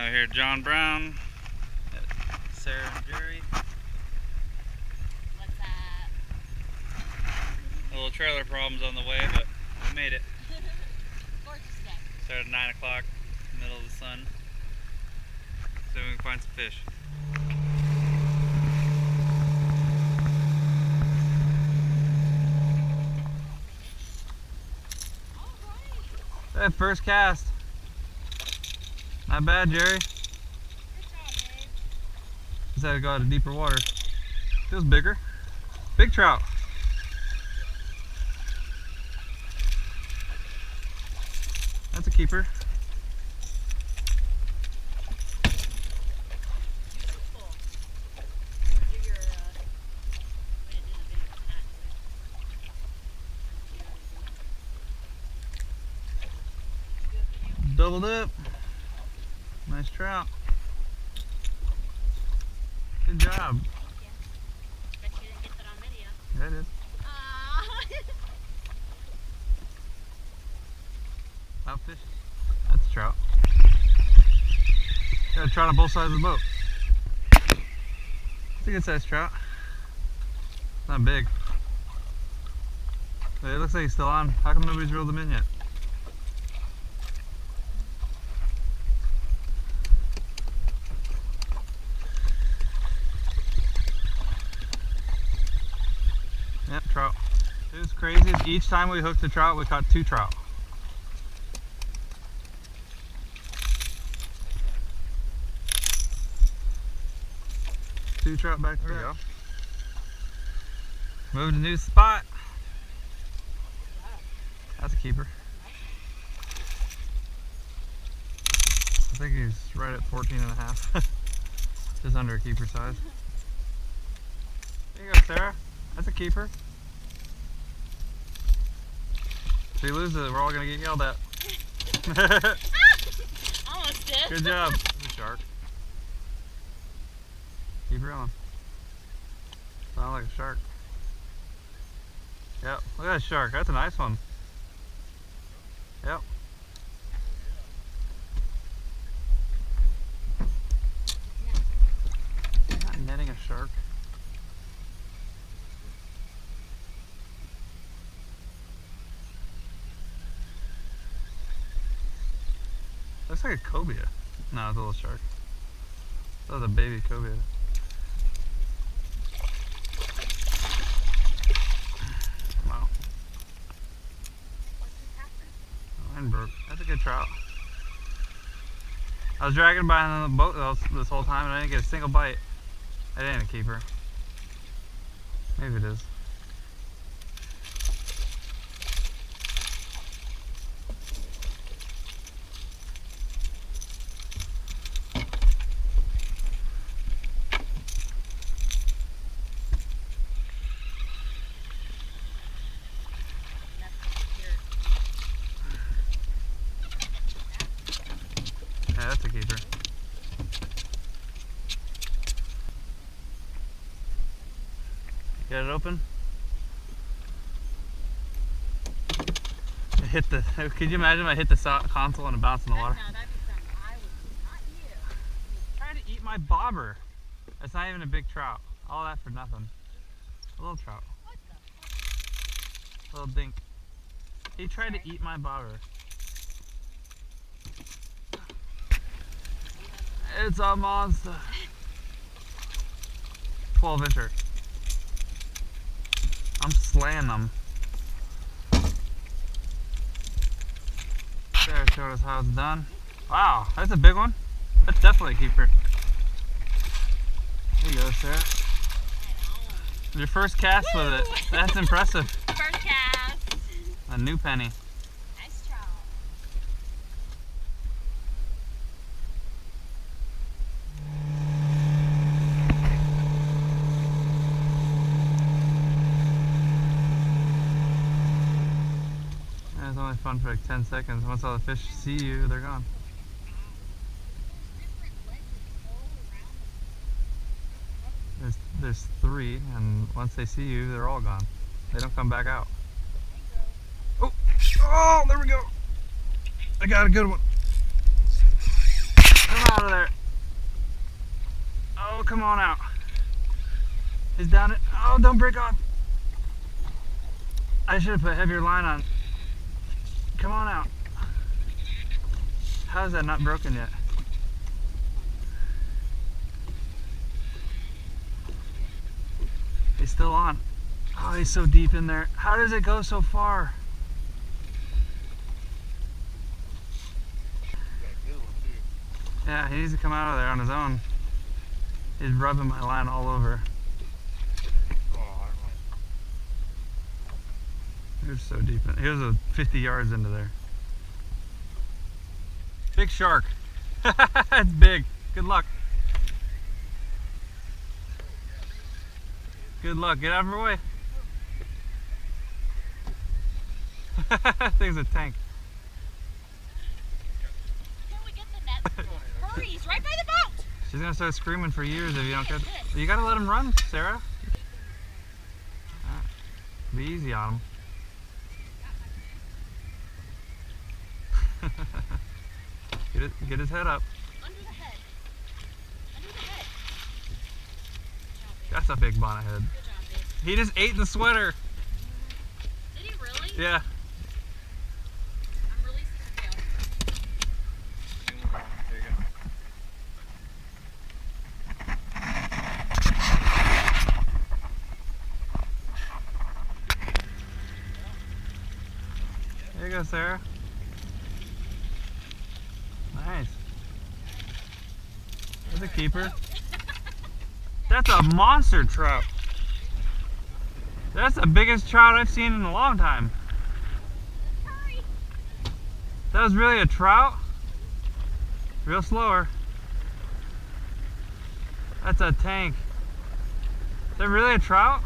Out here, John Brown, Sarah and Jerry. What's that? A little trailer problems on the way, but we made it. Gorgeous day. Started at 9 o'clock, middle of the sun. So we can find some fish. Hey, first cast. Not bad, Jerry. Good job, babe. Just had to go out of deeper water. Feels bigger. Big trout. That's a keeper. Beautiful. Do your, way to do the video tonight. Doubled up. Nice trout. Good job. Thank you. Bet you didn't get that on video. Yeah, it is. Outfish. That's a trout. Got a trout on both sides of the boat. It's a good sized trout. Not big. But it looks like he's still on. How come nobody's reeled him in yet? Yep, trout. It was crazy. Each time we hooked a trout, we caught 2 trout. Two trout back there. We go. Moved to a new spot. That's a keeper. I think he's right at 14 and a half. Just under a keeper size. There you go, Sarah. That's a keeper. If he loses it, we're all going to get yelled at. Almost did. Good job. It's a shark. Keep reeling. Sound like a shark. Yep, look at that shark. That's a nice one. Yep. Not netting a shark. Looks like a cobia. No, it's a little shark. That was a baby cobia. Wow. Line broke. That's a good trout. I was dragging by on the boat this whole time and I didn't get a single bite. That ain't a keeper. Maybe it is. Yeah, that's a keeper. Get it open. It hit the. Could you imagine if I hit the console and it bounced in the water? No, that'd be something I would do, not you. Trying to eat my bobber. That's not even a big trout. All that for nothing. A little trout. What the fuck? A little dink. He tried to eat my bobber. It's a monster. 12-incher. I'm slaying them. Sarah showed us how it's done. Wow, that's a big one. That's definitely a keeper. There you go, Sarah. Your first cast with it. That's impressive. First cast. A new penny. Nice trout. It's only fun for like 10 seconds. Once all the fish see you, they're gone. There's 3, and once they see you, they're all gone. They don't come back out. Oh, oh, there we go. I got a good one. Come out of there. Oh, come on out. He's down it. Oh, don't break off. I should have put heavier line on. Come on out. How is that not broken yet? He's still on. Oh, he's so deep in there. How does it go so far? Yeah, he needs to come out of there on his own. He's rubbing my line all over. He was so deep in. He was 50 yards into there. Big shark. It's big. Good luck. Good luck. Get out of my way. That thing's a tank. Can we get the net? Hurry, he's right by the boat. She's gonna start screaming for years if you don't get. You gotta let him run, Sarah. Be easy on him. Get his head up. Under the head. Under the head. That's a big bonnet head. Good job, babe. He just ate the sweater. Did he really? Yeah. I'm releasing the tail. There you go. There you go, Sarah. Nice. There's a keeper. That's a monster trout. That's the biggest trout I've seen in a long time. Hurry. That was really a trout? Real slower. That's a tank. Is that really a trout?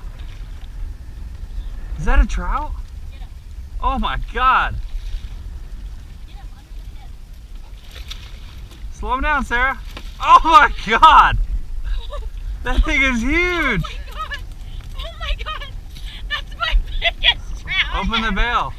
Is that a trout? Get him. Oh my god. Get him under the head. Slow him down, Sarah. Oh my god. That thing is huge. Oh my god! Oh my god! That's my biggest trout! Open the bail.